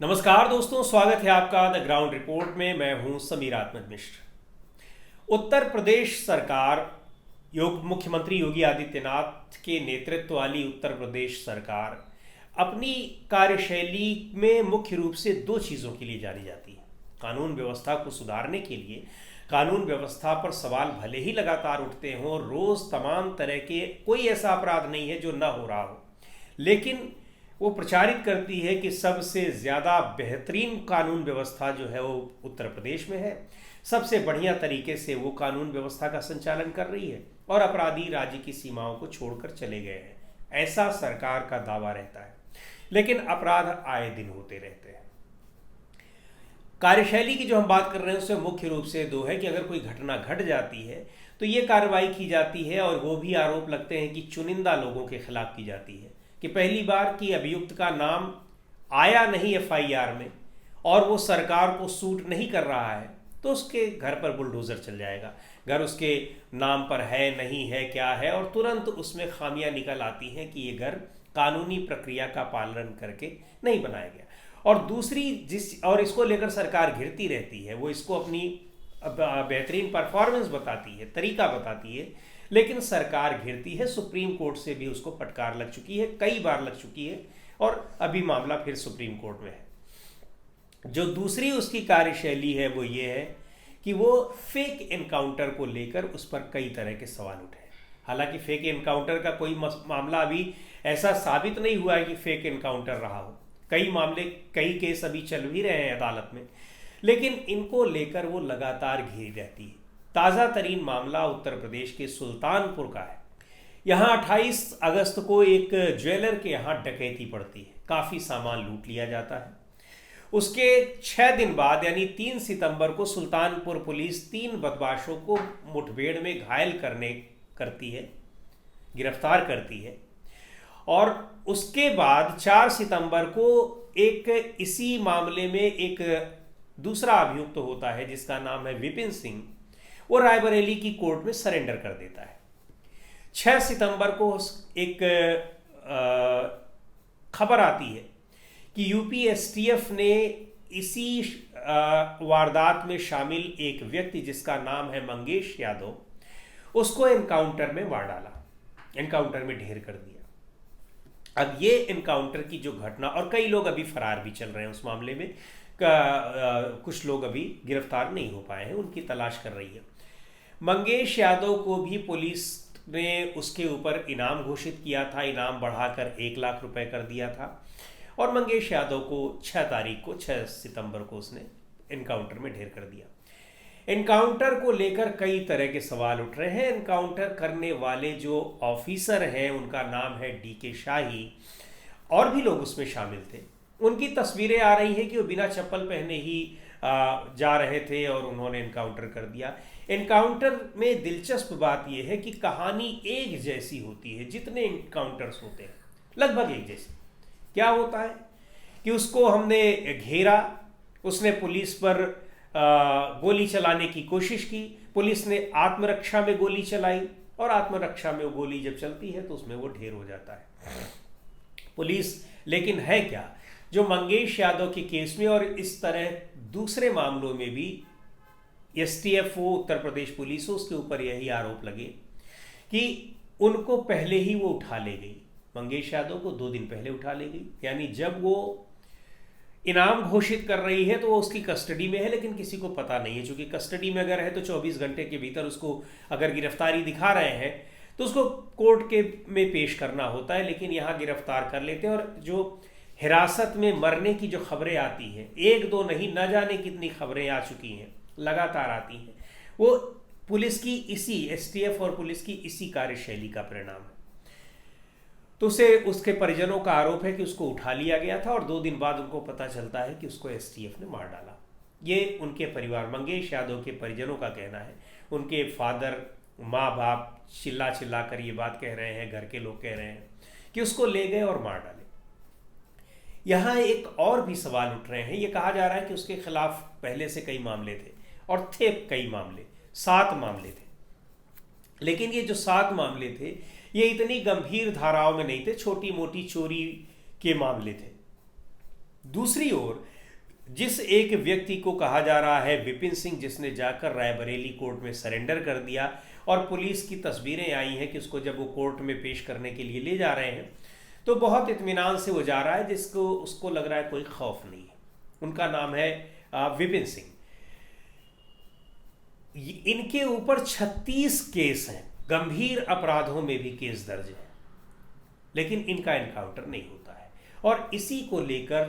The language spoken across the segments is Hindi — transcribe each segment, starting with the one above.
नमस्कार दोस्तों, स्वागत है आपका द ग्राउंड रिपोर्ट में। मैं हूं समीर आत्मज मिश्र। उत्तर प्रदेश सरकार मुख्यमंत्री योगी आदित्यनाथ के नेतृत्व वाली उत्तर प्रदेश सरकार अपनी कार्यशैली में मुख्य रूप से दो चीज़ों के लिए जानी जाती है। कानून व्यवस्था को सुधारने के लिए कानून व्यवस्था पर सवाल भले ही लगातार उठते हों, रोज़ तमाम तरह के कोई ऐसा अपराध नहीं है जो न हो रहा हो, लेकिन वो प्रचारित करती है कि सबसे ज़्यादा बेहतरीन कानून व्यवस्था जो है वो उत्तर प्रदेश में है। सबसे बढ़िया तरीके से वो कानून व्यवस्था का संचालन कर रही है और अपराधी राज्य की सीमाओं को छोड़कर चले गए हैं, ऐसा सरकार का दावा रहता है। लेकिन अपराध आए दिन होते रहते हैं। कार्यशैली की जो हम बात कर रहे हैं उसमें मुख्य रूप से दो है कि अगर कोई घटना घट जाती है तो ये कार्रवाई की जाती है, और वो भी आरोप लगते हैं कि चुनिंदा लोगों के खिलाफ की जाती है कि पहली बार की अभियुक्त का नाम आया नहीं एफआईआर में और वो सरकार को सूट नहीं कर रहा है तो उसके घर पर बुलडोज़र चल जाएगा। घर उसके नाम पर है नहीं है क्या है, और तुरंत उसमें खामियां निकल आती हैं कि ये घर कानूनी प्रक्रिया का पालन करके नहीं बनाया गया। और दूसरी और इसको लेकर सरकार घिरती रहती है, वो इसको अपनी बेहतरीन परफॉर्मेंस बताती है, तरीका बताती है, लेकिन सरकार घिरती है। सुप्रीम कोर्ट से भी उसको फटकार लग चुकी है, कई बार लग चुकी है, और अभी मामला फिर सुप्रीम कोर्ट में है। जो दूसरी उसकी कार्यशैली है वो ये है कि वो फेक एनकाउंटर को लेकर उस पर कई तरह के सवाल उठे। हालांकि फेक एनकाउंटर का कोई मामला अभी ऐसा साबित नहीं हुआ है कि फेक एनकाउंटर रहा हो। कई केस अभी चल भी रहे हैं अदालत में, लेकिन इनको लेकर वो लगातार घिरी रहती है। ताज़ा तरीन मामला उत्तर प्रदेश के सुल्तानपुर का है। यहाँ 28 अगस्त को एक ज्वेलर के यहाँ डकैती पड़ती है, काफ़ी सामान लूट लिया जाता है। उसके 6 दिन बाद यानी 3 सितंबर को सुल्तानपुर पुलिस 3 बदमाशों को मुठभेड़ में घायल करती है, गिरफ्तार करती है। और उसके बाद 4 सितंबर को एक इसी मामले में एक दूसरा अभियुक्त होता है जिसका नाम है विपिन सिंह, वो रायबरेली की कोर्ट में सरेंडर कर देता है। 6 सितंबर को एक खबर आती है कि यूपी एसटीएफ ने इसी वारदात में शामिल एक व्यक्ति जिसका नाम है मंगेश यादव, उसको एनकाउंटर में मार डाला, एनकाउंटर में ढेर कर दिया। अब ये एनकाउंटर की जो घटना, और कई लोग अभी फरार भी चल रहे हैं उस मामले में, कुछ लोग अभी गिरफ्तार नहीं हो पाए हैं, उनकी तलाश कर रही है। मंगेश यादव को भी पुलिस ने उसके ऊपर इनाम घोषित किया था, इनाम बढ़ाकर 1 लाख रुपए कर दिया था, और मंगेश यादव को 6 सितंबर को उसने एनकाउंटर में ढेर कर दिया। एनकाउंटर को लेकर कई तरह के सवाल उठ रहे हैं। एनकाउंटर करने वाले जो ऑफिसर हैं उनका नाम है डीके शाही, और भी लोग उसमें शामिल थे। उनकी तस्वीरें आ रही हैं कि वो बिना चप्पल पहने ही जा रहे थे और उन्होंने एनकाउंटर कर दिया। एनकाउंटर में दिलचस्प बात यह है कि कहानी एक जैसी होती है, जितने एनकाउंटर्स होते हैं लगभग एक जैसी। क्या होता है कि उसको हमने घेरा, उसने पुलिस पर गोली चलाने की कोशिश की, पुलिस ने आत्मरक्षा में गोली चलाई, और आत्मरक्षा में वो गोली जब चलती है तो उसमें वो ढेर हो जाता है पुलिस। लेकिन है क्या, जो मंगेश यादव के केस में और इस तरह दूसरे मामलों में भी एसटीएफ हो, उत्तर प्रदेश पुलिस हो, उसके ऊपर यही आरोप लगे कि उनको पहले ही वो उठा ले गई। मंगेश यादव को 2 दिन पहले उठा ले गई, यानी जब वो इनाम घोषित कर रही है तो वो उसकी कस्टडी में है, लेकिन किसी को पता नहीं है। चूंकि कस्टडी में अगर है तो 24 घंटे के भीतर उसको अगर गिरफ्तारी दिखा रहे हैं तो उसको कोर्ट के में पेश करना होता है, लेकिन यहाँ गिरफ्तार कर लेते हैं। और जो हिरासत में मरने की जो खबरें आती हैं, 1-2 नहीं, न जाने कितनी खबरें आ चुकी हैं, लगातार आती हैं, वो पुलिस की इसी एसटीएफ और पुलिस की इसी कार्यशैली का परिणाम है। तो उसके परिजनों का आरोप है कि उसको उठा लिया गया था और 2 दिन बाद उनको पता चलता है कि उसको एसटीएफ ने मार डाला। ये उनके परिवार, मंगेश यादव के परिजनों का कहना है। उनके फादर, माँ बाप चिल्ला चिल्ला कर ये बात कह रहे हैं, घर के लोग कह रहे हैं कि उसको ले गए और मार डाले। यहाँ एक और भी सवाल उठ रहे हैं। ये कहा जा रहा है कि उसके खिलाफ पहले से कई मामले थे, और थे कई मामले, 7 मामले थे। लेकिन ये जो 7 मामले थे ये इतनी गंभीर धाराओं में नहीं थे, छोटी मोटी चोरी के मामले थे दूसरी ओर जिस एक व्यक्ति को कहा जा रहा है विपिन सिंह, जिसने जाकर रायबरेली कोर्ट में सरेंडर कर दिया और पुलिस की तस्वीरें आई हैं कि उसको जब वो कोर्ट में पेश करने के लिए ले जा रहे हैं तो बहुत इत्मीनान से वो जा रहा है, जिसको उसको लग रहा है कोई खौफ नहीं है। उनका नाम है विपिन सिंह। इनके ऊपर 36 केस हैं, गंभीर अपराधों में भी केस दर्ज है, लेकिन इनका एनकाउंटर नहीं होता है। और इसी को लेकर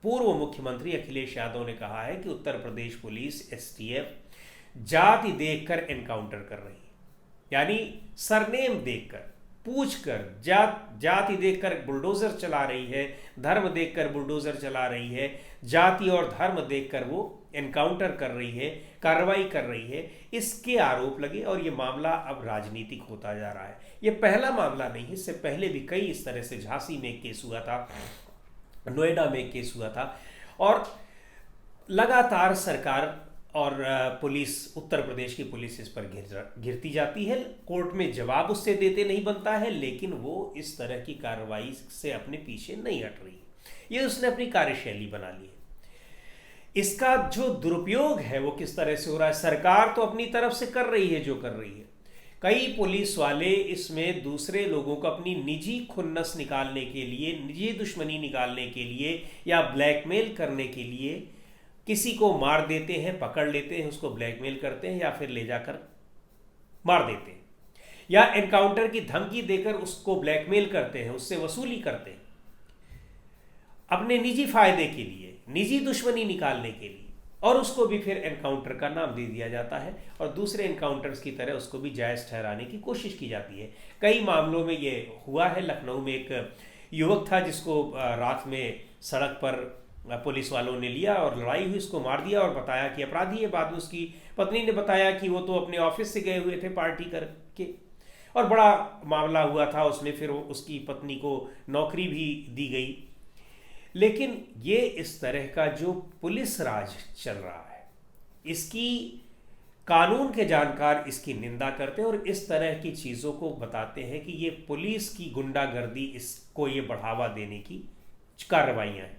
पूर्व मुख्यमंत्री अखिलेश यादव ने कहा है कि उत्तर प्रदेश पुलिस एसटीएफ जाति देखकर एनकाउंटर कर रही है, यानी सरनेम देखकर, पूछकर, जाति देखकर बुलडोजर चला रही है, धर्म देखकर बुलडोजर चला रही है, जाति और धर्म देखकर वो एनकाउंटर कर रही है, कार्रवाई कर रही है, इसके आरोप लगे। और ये मामला अब राजनीतिक होता जा रहा है। ये पहला मामला नहीं, इससे पहले भी कई इस तरह से, झांसी में एक केस हुआ था, नोएडा में एक केस हुआ था, और लगातार सरकार और पुलिस, उत्तर प्रदेश की पुलिस इस पर घिरती जाती है। कोर्ट में जवाब उससे देते नहीं बनता है, लेकिन वो इस तरह की कार्रवाई से अपने पीछे नहीं हट रही। ये उसने अपनी कार्यशैली बना ली है। इसका जो दुरुपयोग है वो किस तरह से हो रहा है, सरकार तो अपनी तरफ से कर रही है जो कर रही है। कई पुलिस वाले इसमें दूसरे लोगों को अपनी निजी खुन्नस निकालने के लिए, निजी दुश्मनी निकालने के लिए या ब्लैकमेल करने के लिए किसी को मार देते हैं, पकड़ लेते हैं, उसको ब्लैकमेल करते हैं या फिर ले जाकर मार देते हैं, या एनकाउंटर की धमकी देकर उसको ब्लैकमेल करते हैं, उससे वसूली करते हैं अपने निजी फायदे के लिए, निजी दुश्मनी निकालने के लिए, और उसको भी फिर एनकाउंटर का नाम दे दिया जाता है और दूसरे एनकाउंटर्स की तरह उसको भी जायज़ ठहराने की कोशिश की जाती है। कई मामलों में ये हुआ है। लखनऊ में एक युवक था जिसको रात में सड़क पर पुलिस वालों ने लिया और लड़ाई हुई, उसको मार दिया और बताया कि अपराधी है। बाद में उसकी पत्नी ने बताया कि वो तो अपने ऑफिस से गए हुए थे पार्टी करके, और बड़ा मामला हुआ था उसमें। फिर उसकी पत्नी को नौकरी भी दी गई। लेकिन ये इस तरह का जो पुलिस राज चल रहा है, इसकी कानून के जानकार इसकी निंदा करते हैं और इस तरह की चीज़ों को बताते हैं कि ये पुलिस की गुंडागर्दी, इसको ये बढ़ावा देने की कार्रवाइयाँ हैं।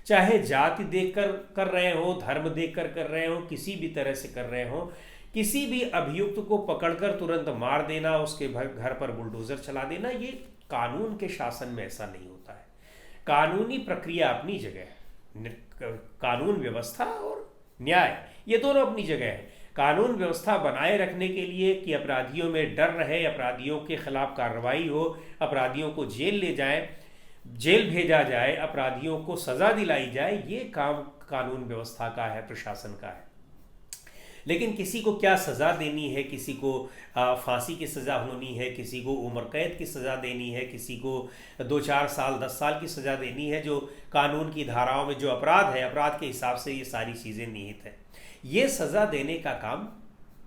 चाहे जाति देखकर कर रहे हो, धर्म देखकर कर रहे हो, किसी भी तरह से कर रहे हो, किसी भी अभियुक्त को पकड़कर तुरंत मार देना, उसके घर पर बुलडोजर चला देना, ये कानून के शासन में ऐसा नहीं होता है। कानूनी प्रक्रिया अपनी जगह है, कानून व्यवस्था और न्याय ये दोनों अपनी जगह है। कानून व्यवस्था बनाए रखने के लिए कि अपराधियों में डर रहे, अपराधियों के खिलाफ कार्रवाई हो, अपराधियों को जेल ले जाए, जेल भेजा जाए, अपराधियों को सजा दिलाई जाए, ये काम कानून व्यवस्था का है, प्रशासन का है। लेकिन किसी को क्या सज़ा देनी है, किसी को फांसी की सज़ा होनी है, किसी को उम्र कैद की सज़ा देनी है, किसी को 2-4 साल 10 साल की सज़ा देनी है, जो कानून की धाराओं में जो अपराध है, अपराध के हिसाब से ये सारी चीज़ें निहित हैं। ये सज़ा देने का काम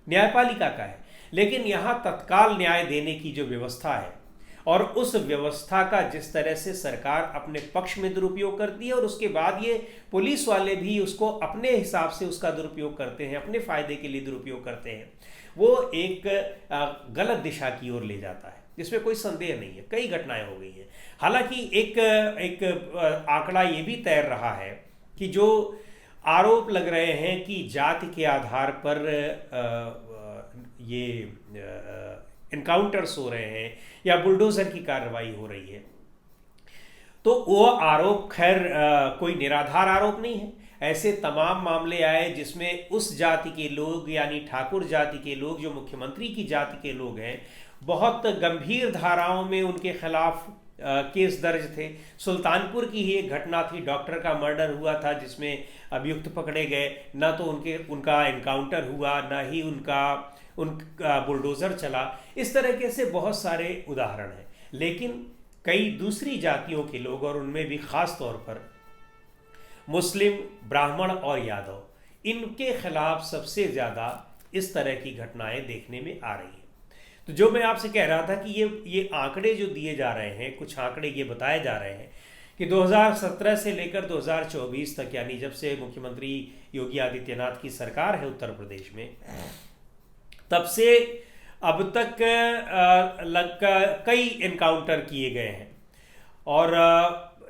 न्यायपालिका का है। लेकिन यहाँ तत्काल न्याय देने की जो व्यवस्था है और उस व्यवस्था का जिस तरह से सरकार अपने पक्ष में दुरुपयोग करती है और उसके बाद ये पुलिस वाले भी उसको अपने हिसाब से उसका दुरुपयोग करते हैं, अपने फायदे के लिए दुरुपयोग करते हैं, वो एक गलत दिशा की ओर ले जाता है, जिसमें कोई संदेह नहीं है। कई घटनाएं हो गई हैं। हालांकि एक आंकड़ा ये भी तैर रहा है कि जो आरोप लग रहे हैं कि जाति के आधार पर ये इनकाउंटर्स हो रहे हैं या बुलडोजर की कार्रवाई हो रही है, तो वो आरोप खैर कोई निराधार आरोप नहीं है। ऐसे तमाम मामले आए जिसमें उस जाति के लोग, यानी ठाकुर जाति के लोग, जो मुख्यमंत्री की जाति के लोग हैं, बहुत गंभीर धाराओं में उनके खिलाफ केस दर्ज थे। सुल्तानपुर की ही एक घटना थी, डॉक्टर का मर्डर हुआ था जिसमें अभियुक्त पकड़े गए, ना तो उनका एनकाउंटर हुआ, ना ही उनका बुलडोजर चला। इस तरीके से बहुत सारे उदाहरण हैं। लेकिन कई दूसरी जातियों के लोग, और उनमें भी खास तौर पर मुस्लिम, ब्राह्मण और यादव, इनके खिलाफ सबसे ज़्यादा इस तरह की घटनाएं देखने में आ रही हैं। तो जो मैं आपसे कह रहा था कि ये आंकड़े जो दिए जा रहे हैं, कुछ आंकड़े ये बताए जा रहे हैं कि 2017 से लेकर 2024 तक, यानी जब से मुख्यमंत्री योगी आदित्यनाथ की सरकार है उत्तर प्रदेश में, तब से अब तक कई एनकाउंटर किए गए हैं। और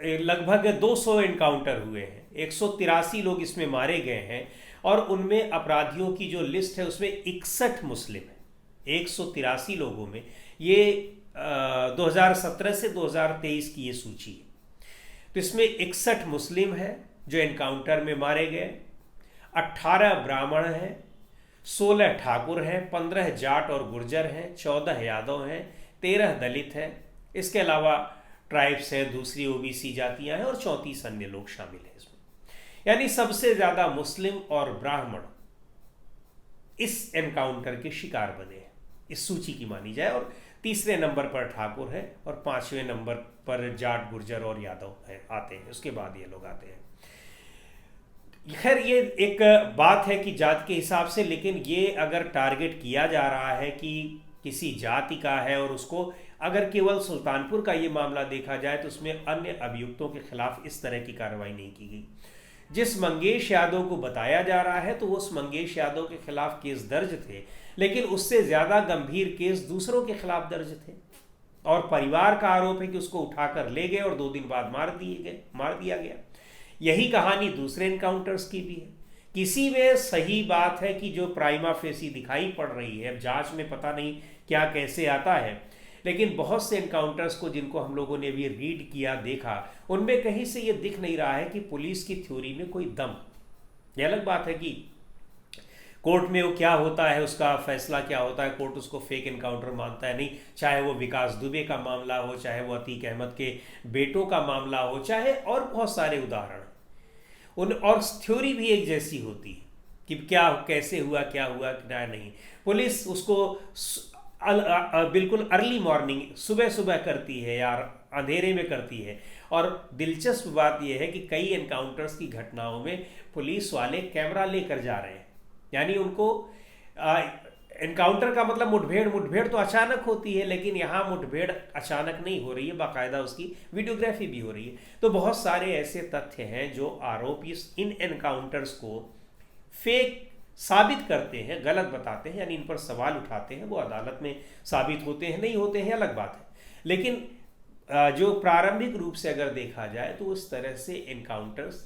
लगभग 200 एनकाउंटर हुए हैं, 183 लोग इसमें मारे गए हैं और उनमें अपराधियों की जो लिस्ट है उसमें 61 मुस्लिम है। 183 लोगों में ये 2017 से 2023 की ये सूची है। तो इसमें 61 मुस्लिम है जो एनकाउंटर में मारे गए, 18 ब्राह्मण हैं, 16 ठाकुर हैं, 15 जाट और गुर्जर हैं, 14 यादव हैं, 13 दलित हैं, इसके अलावा ट्राइब्स हैं, दूसरी ओबीसी जातियां हैं और 34 अन्य लोग शामिल हैं इसमें। यानी सबसे ज्यादा मुस्लिम और ब्राह्मण इस एनकाउंटर के शिकार बने हैं, इस सूची की मानी जाए। और तीसरे नंबर पर ठाकुर है और 5वें नंबर पर जाट, गुर्जर और यादव है आते हैं, उसके बाद ये लोग आते हैं। खैर ये एक बात है कि जात के हिसाब से, लेकिन ये अगर टारगेट किया जा रहा है कि किसी जाति का है और उसको, अगर केवल सुल्तानपुर का ये मामला देखा जाए तो उसमें अन्य अभियुक्तों के खिलाफ इस तरह की कार्रवाई नहीं की गई। जिस मंगेश यादव को बताया जा रहा है तो उस मंगेश यादव के खिलाफ केस दर्ज थे, लेकिन उससे ज्यादा गंभीर केस दूसरों के खिलाफ दर्ज थे और परिवार का आरोप है कि उसको उठाकर ले गए और 2 दिन बाद मार दिया गया। यही कहानी दूसरे एनकाउंटर्स की भी है। किसी में सही बात है कि जो प्राइमा फेसी दिखाई पड़ रही है, अब जांच में पता नहीं क्या कैसे आता है, लेकिन बहुत से एनकाउंटर्स को जिनको हम लोगों ने भी रीड किया, देखा, उनमें कहीं से ये दिख नहीं रहा है कि पुलिस की थ्योरी में कोई दम। यह अलग बात है कि कोर्ट में वो क्या होता है, उसका फैसला क्या होता है, कोर्ट उसको फेक एनकाउंटर मानता है नहीं, चाहे वो विकास दुबे का मामला हो, चाहे वो अतीक अहमद के बेटों का मामला हो, चाहे और बहुत सारे उदाहरण उन, और थ्योरी भी एक जैसी होती है कि क्या कैसे हुआ, क्या हुआ, क्या नहीं। पुलिस उसको बिल्कुल अर्ली मॉर्निंग, सुबह सुबह करती है या अंधेरे में करती है। और दिलचस्प बात यह है कि कई एनकाउंटर्स की घटनाओं में पुलिस वाले कैमरा लेकर जा रहे हैं, यानी उनको एनकाउंटर का मतलब मुठभेड़ तो अचानक होती है, लेकिन यहाँ मुठभेड़ अचानक नहीं हो रही है, बाकायदा उसकी वीडियोग्राफी भी हो रही है। तो बहुत सारे ऐसे तथ्य हैं जो आरोपी इन एनकाउंटर्स को फेक साबित करते हैं, गलत बताते हैं, यानी इन पर सवाल उठाते हैं। वो अदालत में साबित होते हैं नहीं होते हैं अलग बात है, लेकिन जो प्रारंभिक रूप से अगर देखा जाए तो उस तरह से एनकाउंटर्स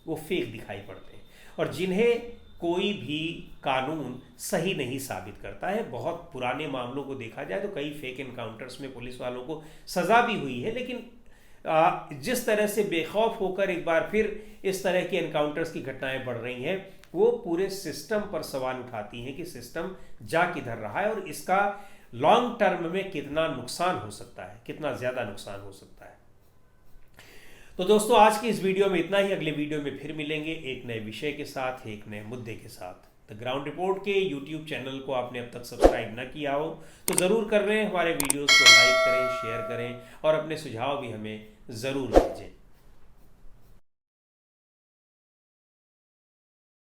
वो फेक दिखाई पड़ते हैं और जिन्हें कोई भी कानून सही नहीं साबित करता है। बहुत पुराने मामलों को देखा जाए तो कई फेक एनकाउंटर्स में पुलिस वालों को सजा भी हुई है, लेकिन जिस तरह से बेखौफ होकर एक बार फिर इस तरह की एनकाउंटर्स की घटनाएं बढ़ रही हैं, वो पूरे सिस्टम पर सवाल उठाती हैं कि सिस्टम जा किधर रहा है और इसका लॉन्ग टर्म में कितना नुकसान हो सकता है, कितना ज्यादा नुकसान हो सकता है। तो दोस्तों आज की इस वीडियो में इतना ही। अगले वीडियो में फिर मिलेंगे एक नए विषय के साथ, एक नए मुद्दे के साथ। द ग्राउंड रिपोर्ट के यूट्यूब चैनल को आपने अब तक सब्सक्राइब न किया हो तो ज़रूर कर लें, हमारे वीडियोस को लाइक करें, शेयर करें और अपने सुझाव भी हमें ज़रूर भेजें।